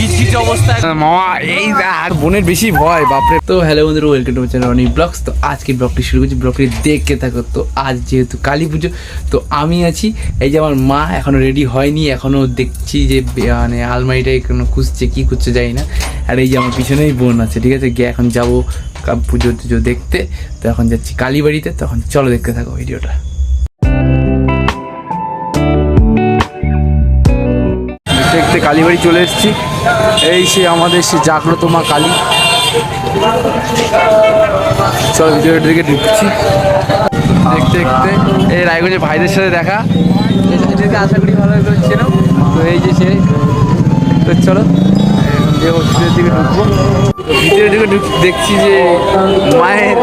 গিজগিজ অবস্থা মামা। এই বোনের বেশি ভয় বাপরে। তো হ্যালো বন্ধুরা, welcome to my channel Rony vlogs. তো আজকে ব্লগটি শুরু করছি, ব্লগটি দেখতে থাকো। তো আজ যেহেতু কালী পুজো, তো আমি আছি, এই যে আমার মা এখনো রেডি হয়নি, এখনো দেখছি যে মানে আলমারিটাই এখনো খুঁজছে, কি খুঁজছে জানি না। আর এই যে আমার পিছনেই বোন আছে, ঠিক আছে, গিয়ে এখন যাবো পুজো টুজো দেখতে। তো এখন যাচ্ছি কালীবাড়িতে, তখন চলো দেখতে থাকো ভিডিওটা। দেখতে কালীবাড়ি চলে এসেছি। এই সে আমাদের সে জাগ্রত মা কালী। চল ভিডিওর দিকে ঢুকছি দেখতে দেখতে। এই রায়গঞ্জে ভাইদের সাথে দেখা, এই ভাইদেরকে আশা করি ভালো করছে না। তো এই যে সে, তো চলো ভিতরের দিকে ঢুকবো। ভিতরের দিকে দেখছি যে মায়ের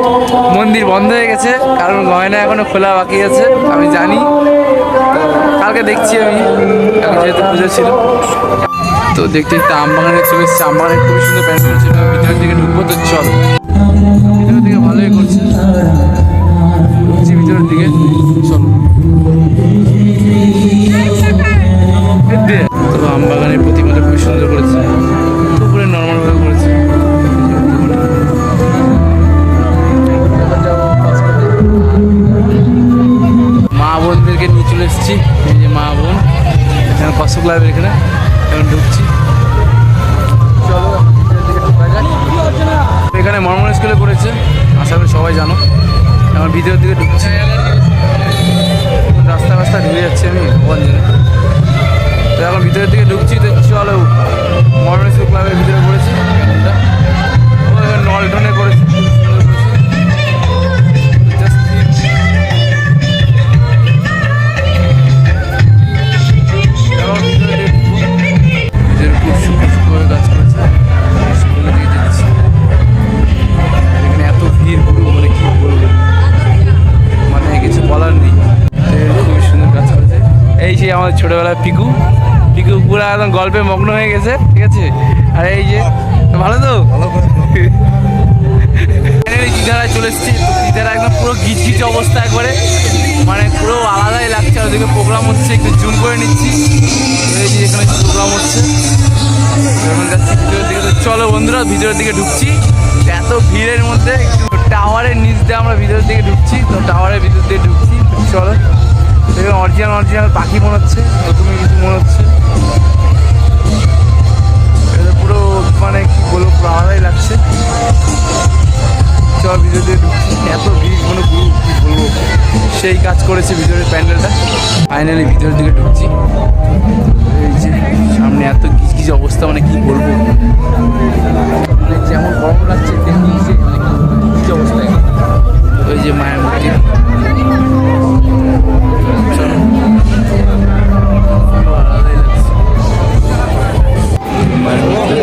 মন্দির বন্ধ হয়ে গেছে, কারণ গয়না এখনো খোলা বাকি আছে আমি জানি। কালকে দেখছি আমি, যেহেতু পুজো ছিল। তো দেখতে দেখতে আমবাগানে চলে এসেছে। আমবাগানে খুবই সুন্দর প্যান্ডেল ছিল। ভিতরের দিকে ঢুকবো, তো চল। ভিতরের দিকে ভালোই করছে, ঢুকছি ভিতরের দিকে, চল। তো আমবাগানের প্রতিমাটা খুবই সুন্দর করেছে, উপরে নর্মালভাবে করেছে। মা বোনদেরকে নিয়ে চলে এসেছি। এই যে মা বোন এখানে কষ্ট ক্লাবের এখানে এখন ঢুকছি। চলো এখানে মর্মন স্কুলে করেছে, আশা করি সবাই জানো। এখন ভিতরের দিকে ঢুকছি, রাস্তা রাস্তা ঢুকে যাচ্ছি আমি ভগবান জানে। তো এখন ভিতরের দিকে ঢুকছি। তো চলো, মর্মন স্কুল ক্লাবের ভিতরে করেছে, নলটনে করেছে, আমাদের ছোটবেলায় পিকু পুরো একদম গল্পে মগ্ন হয়ে গেছে, ঠিক আছে। আর এই যে ভালো তো দিদারা চলে এসেছি। দিদারা একদম পুরো গিজগিজ অবস্থা একবারে, মানে পুরো আলাদাই লাগছে। আর ওদিকে প্রোগ্রাম হচ্ছে, একটু জুম করে নিচ্ছি। এই যে এখানে প্রোগ্রাম হচ্ছে, এখন যাচ্ছি ভিতরের দিকে। তো চলো বন্ধুরা, ভিতরের দিকে ঢুকছি। এত ভিড়ের মধ্যে টাওয়ারের নিচ দিয়ে আমরা ভিতরের দিকে ঢুকছি। তো টাওয়ারের ভিতর দিয়ে ঢুকছি, চলো। দেখুন অরিজিনাল পাখি মনে হচ্ছে, নতুনই কিছু মনে হচ্ছে। এটা পুরো মানে কি বলবো, পুরো আলাদাই লাগছে। চল ভিতরে দিয়ে ঢুকছি। এত ভিড়, কোনো গ্রুপ কি বলবো, সেই কাজ করেছে ভিতরের প্যান্ডেলটা। ফাইনালি ভিতরের দিকে ঢুকছি। এই যে সামনে এত গিজগিজ অবস্থা, মানে কি বলবো, মানে যেমন গরম লাগছে তেমনি গিজগিজ অবস্থা। ওই যে মায়ের মূর্তি,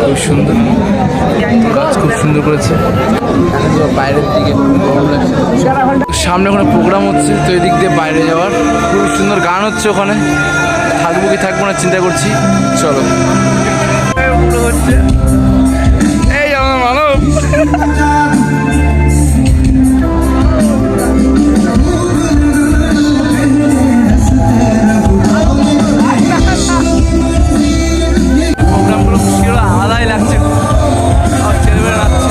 খুব সুন্দর কাজ, খুব সুন্দর করেছে। বাইরের দিকে গরম লাগছে, সামনে ওখানে প্রোগ্রাম হচ্ছে, তো এই দিক দিয়ে বাইরে যাওয়ার। খুব সুন্দর গান হচ্ছে ওখানে, থাকবো কি থাকবো না চিন্তা করছি। চলো হচ্ছে এই আমার মানব। আলাদাই লাগছে, ছেলেমেয়ে নাচছে,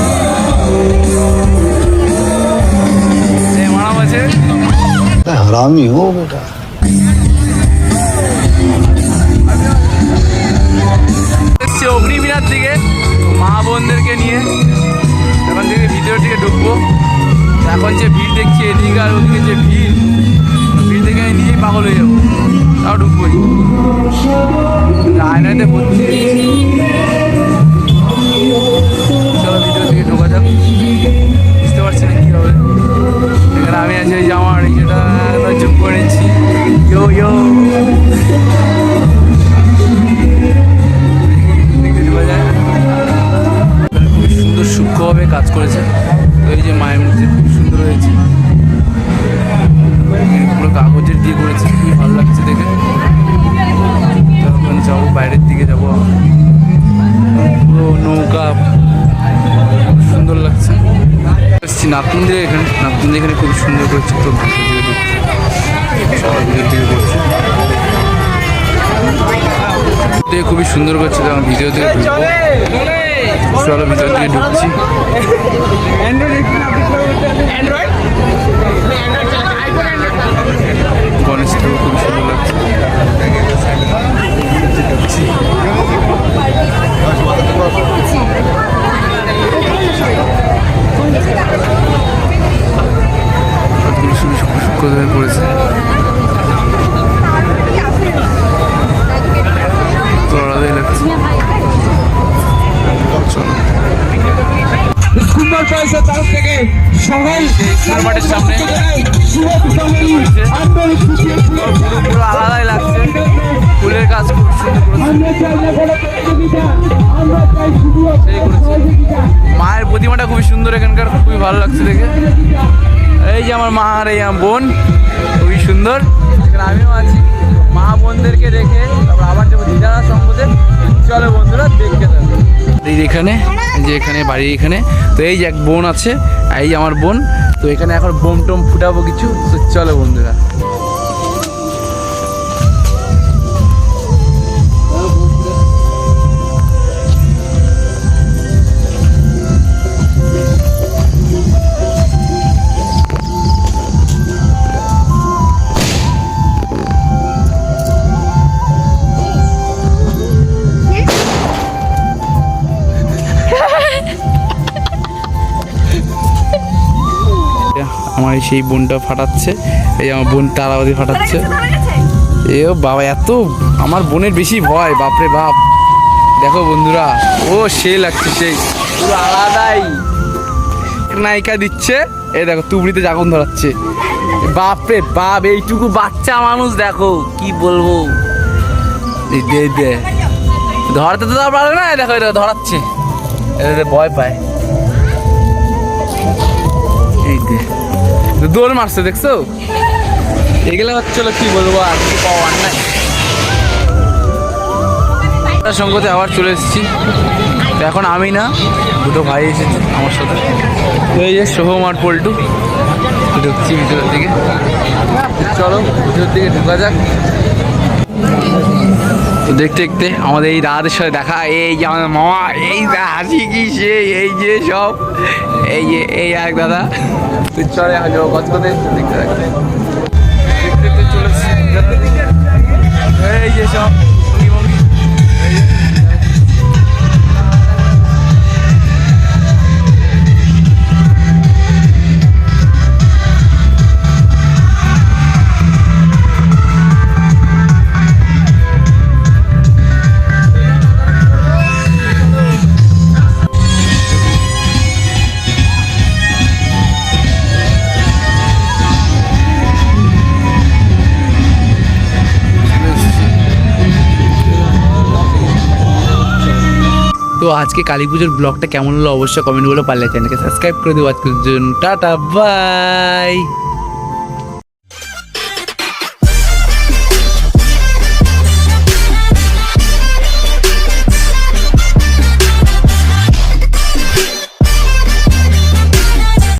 মানাম আছে। हरामी हो बेटा। অগ্নিবীণার দিকে মা বোনদেরকে নিয়ে এখন থেকে ভিতরের দিকে ঢুকবো। এখন যে ভিড় দেখছি এদিকে আর ওদিকে যে ভিড় দেখে আমি নিজেই পাগল হয়ে যাবো, তাও ঢুকবোই। আয়নাতে ভর্তি। চলো ভিতরের দিকে ঢোকা যাক, বুঝতে পারছি না কী হবে। এখানে আমি আছি, ওই যে আমার যেটা জুম করে নিচ্ছি। ইয়ো ইয়ো খুবই সুন্দর সূক্ষ্মভাবে কাজ করেছে। তো এই যে মায়ের মূর্তি খুব সুন্দর হয়েছে, পুরো কাগজের দিয়ে করেছে, খুবই ভালো লাগছে দেখে। তখন যাবো বাইরের দিকে, যাবো পুরো নৌকা, সুন্দর লাগছে। এসছি নাথ মন্দিরে, এখানে খুব সুন্দর করে চিত্র সবাই ভিতর দিকে করছে। দেখে খুবই সুন্দর করছে, তখন ভিডিও থেকে ঢুকবো। চলো ভিতর থেকে ঢুকছি। গণেশ ঠাকুর খুবই সুন্দর লাগছে। ঢুকছি। শুক্র ধরে পড়েছে, তো আলাদাই লাগছে। চলো স্কুল পয়সা তরফ থেকে সবাই মাঠের সামনে পুরো আলাদাই লাগছে। ফুলের কাজ খুব সুন্দর করেছে। মায়ের প্রতিমাটা খুবই সুন্দর এখানকার, খুবই ভালো লাগছে দেখে। এই যে আমার মা আর এই আমার বোন খুবই সুন্দর, এখানে আমিও আছি। মা বোনদেরকে রেখে তারপর আবার যাবো দিদারা সঙ্গতে। চলো বন্ধুরা দেখতে থাকো। এই যে এখানে, যে এখানে বাড়ির এখানে, তো এই যে এক বোন আছে, এই যে আমার বোন। তো এখানে এখন বোম টোম ফুটাবো কিছু। তো চলো বন্ধুরা। আমার সেই বোনটা ফাটাচ্ছে, এই আমার বোন তারাবাদি ফাটাচ্ছে। এ বাবা, এত আমার বোনের বেশি ভয়, বাপরে বাপ। দেখো বন্ধুরা, ও সে লাগছে, সেই পুরো আলাদাই নায়িকা দিচ্ছে। এই দেখো তুবড়িতে আগুন ধরাচ্ছে, বাপরে বাপ। এইটুকু বাচ্চা মানুষ দেখো, কি বলবো। দে দে ধরতে তো পারে না, দেখো এটা ধরাচ্ছে, এটা ভয় পায়। এই দে দৌড় মারছে, দেখছো? এগুলো হচ্ছিল কি বলবো, আর কি পাওয়ার নাই। সঙ্গতে আবার চলে এসেছি। তো এখন আমি না, দুটো ভাই এসেছে আমার সাথে। তো এই যে সোহম আর পল্টু, ঢুকছি ভিতরের দিকে। চলো ভিতরের দিকে ঢুকা যাক। তো দেখতে দেখতে আমাদের এই দাদাদের সাথে দেখা। এই যে আমাদের মামা, এই হাসি কি সে, এই যে সব, এই যে এই এক দাদা। তো চলে কত কথা দেখতে দেখতে দেখতে চলেছি। এই যে সব তো আজকে কালী পুজোর ব্লগটা কেমন হলো অবশ্যই কমেন্ট বলে, পারলে চ্যানেলকে সাবস্ক্রাইব করে দেবো। আজকের জন্য টাটা বাই।